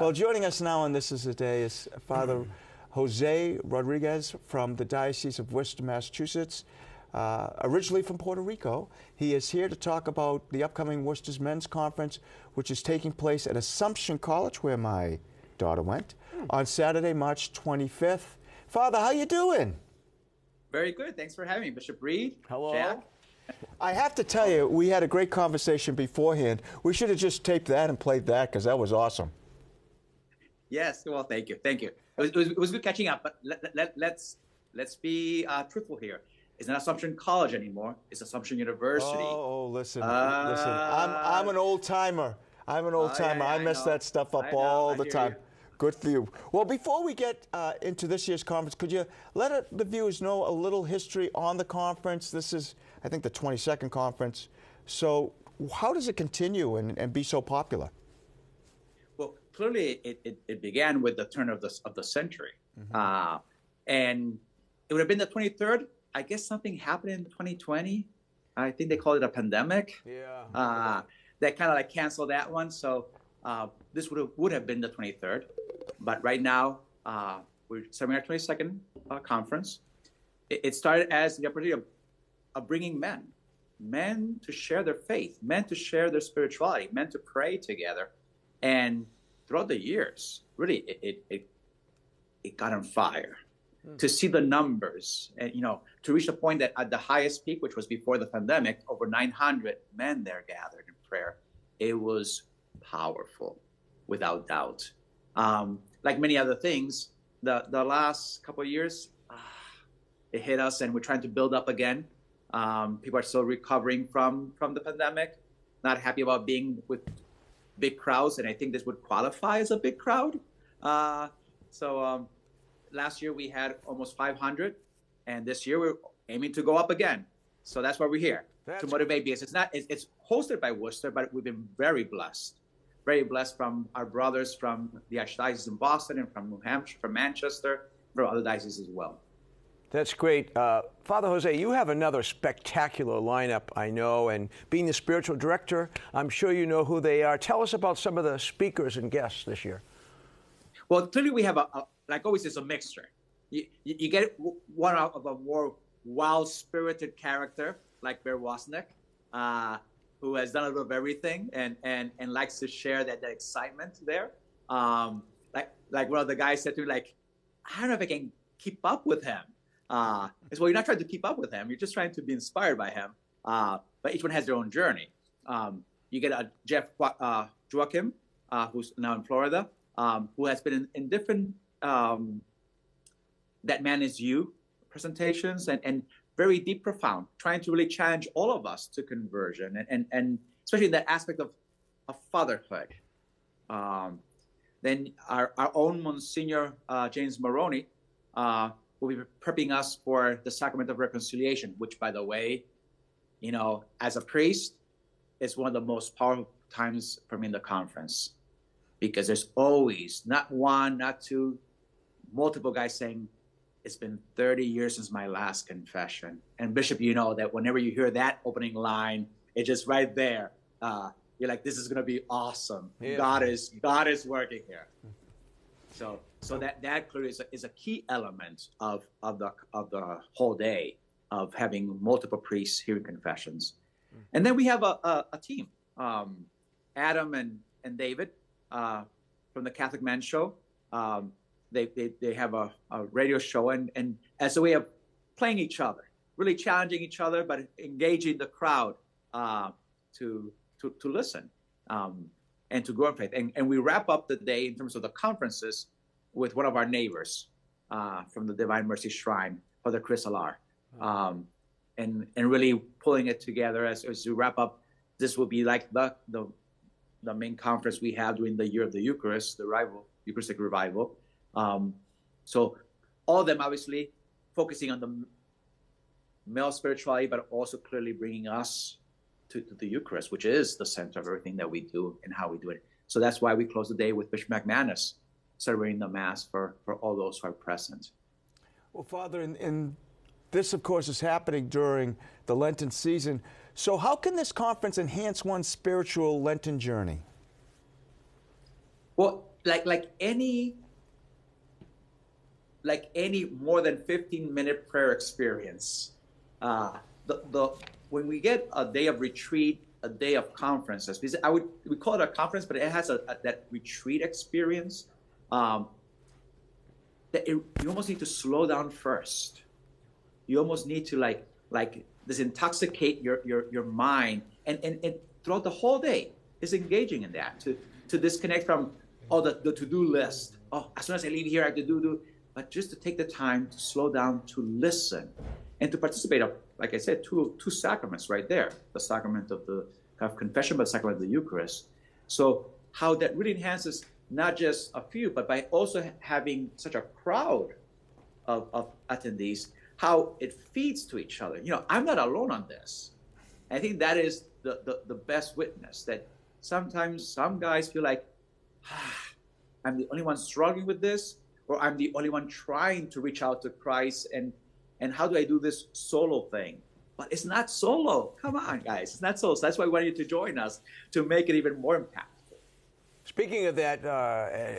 Well, joining us now on This Is the Day is Father Jose Rodriguez from the Diocese of Worcester, Massachusetts, originally from Puerto Rico. He is here to talk about the upcoming Worcester's Men's Conference, which is taking place at Assumption College, where my daughter went, on Saturday, March 25th. Father, how you doing? Very good. Thanks for having me, Bishop Reed. Hello. Jack. I have to tell you, we had a great conversation beforehand. We should have just taped that and played that because that was awesome. Yes. Well, thank you. Thank you. It was good catching up. But let's be truthful here. It's not Assumption College anymore. It's Assumption University. Oh, listen. I'm an old timer. I mess that stuff up all the time. Good for you. Well, before we get into this year's conference, could you let the viewers know a little history on the conference? This is, I think, the 22nd conference. So how does it continue and be so popular? Well, clearly it began with the turn of the century. Mm-hmm. And it would have been the 23rd. I guess something happened in 2020. I think they call it a pandemic. Yeah. That kind of like canceled that one. So this would have been the 23rd. But right now, we're celebrating our 22nd conference. It started as the opportunity of bringing men to share their faith, men to share their spirituality, men to pray together. And throughout the years, really, it got on fire. To see the numbers and, to reach the point that at the highest peak, which was before the pandemic, over 900 men there gathered in prayer. It was powerful, without doubt. Like many other things, the last couple of years, it hit us and we're trying to build up again. People are still recovering from the pandemic, not happy about being with big crowds. And I think this would qualify as a big crowd. Last year we had almost 500, and this year we're aiming to go up again. So that's why we're here, to motivate, because it's hosted by Worcester, but we've been very blessed from our brothers from the Archdiocese in Boston and from New Hampshire, from Manchester, from other dioceses as well. That's great. Father Jose, you have another spectacular lineup, I know, and being the spiritual director, I'm sure you know who they are. Tell us about some of the speakers and guests this year. Well, clearly we have like always, it's a mixture. You get one out of a more wild-spirited character like Bear Wozniak, who has done a little of everything and likes to share that excitement there. Like one of the guys said to me, like, I don't know if I can keep up with him. It's, well, you're not trying to keep up with him. You're just trying to be inspired by him. But each one has their own journey. You get a Jeff Joachim, who's now in Florida, who has been in different That Man Is You presentations and very deep, profound, trying to really challenge all of us to conversion and especially in that aspect of fatherhood. Then our own Monsignor James Maroney will be prepping us for the Sacrament of Reconciliation, which, by the way, as a priest, is one of the most powerful times for me in the conference, because there's always not one, not two, multiple guys saying, it's been 30 years since my last confession. And Bishop, you know that whenever you hear that opening line, it's just right there. You're like, this is going to be awesome. Yeah. God is working here. So that clearly is a key element of the whole day, of having multiple priests hearing confessions. And then we have a team, Adam and David from the Catholic Men Show. They have a radio show and as a way of playing each other, really challenging each other, but engaging the crowd to listen and to grow in faith. And we wrap up the day in terms of the conferences with one of our neighbors from the Divine Mercy Shrine, Father Chris Alar, and really pulling it together as we wrap up. This will be like the main conference we have during the year of the Eucharist, the Eucharistic Revival. So all of them obviously focusing on the male spirituality, but also clearly bringing us to the Eucharist, which is the center of everything that we do and how we do it. So that's why we close the day with Bishop McManus celebrating the Mass for all those who are present. Well, Father, and this, of course, is happening during the Lenten season. So how can this conference enhance one's spiritual Lenten journey? Well, like any more than 15-minute prayer experience, when we get a day of retreat, a day of conferences, because we call it a conference, but it has that retreat experience. You almost need to slow down first. You almost need to like disintoxicate your mind, and throughout the whole day is engaging in that to disconnect from the to-do list. Oh, as soon as I leave here, I have to do. But just to take the time to slow down, to listen, and to participate of, like I said, two sacraments right there: the sacrament of the confession, but the sacrament of the Eucharist. So how that really enhances not just a few, but by also having such a crowd of attendees, how it feeds to each other. I'm not alone on this. I think that is the best witness, that sometimes some guys feel like, I'm the only one struggling with this, or I'm the only one trying to reach out to Christ, and how do I do this solo thing? But it's not solo. Come on, guys. It's not solo. So that's why we want you to join us to make it even more impactful. Speaking of that,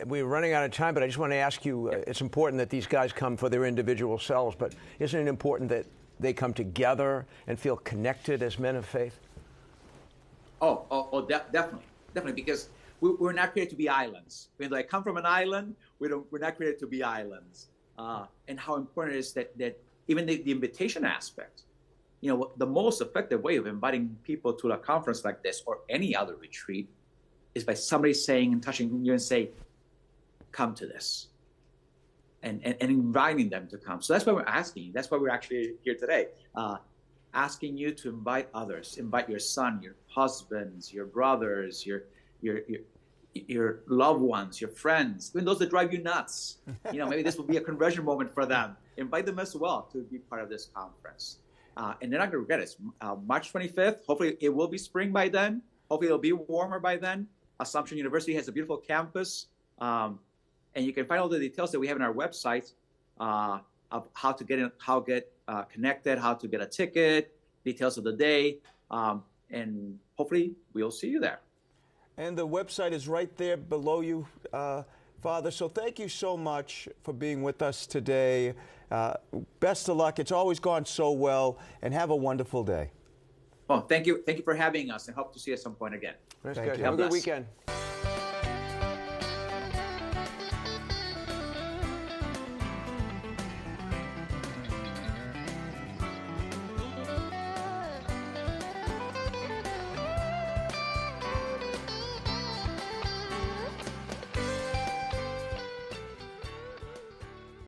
we're running out of time, but I just want to ask you, it's important that these guys come for their individual selves, but isn't it important that they come together and feel connected as men of faith? Definitely, because we're not created to be islands. When I come from an island, we're not created to be islands. And how important it is that even the invitation aspect, the most effective way of inviting people to a conference like this or any other retreat is by somebody saying and touching you and say, come to this, and inviting them to come. So that's why we're asking you. That's why we're actually here today, asking you to invite others, invite your son, your husbands, your brothers, your loved ones, your friends, even those that drive you nuts. Maybe this will be a conversion moment for them. Invite them as well to be part of this conference. And they're not going to regret it. It's March 25th. Hopefully it will be spring by then. Hopefully it'll be warmer by then. Assumption University has a beautiful campus. And you can find all the details that we have on our website of how to get connected, how to get a ticket, details of the day. And hopefully we'll see you there. And the website is right there below you, Father. So thank you so much for being with us today. Best of luck. It's always gone so well, and have a wonderful day. Oh, thank you. Thank you for having us, and hope to see you at some point again. That's Thank good. you. Have a good weekend.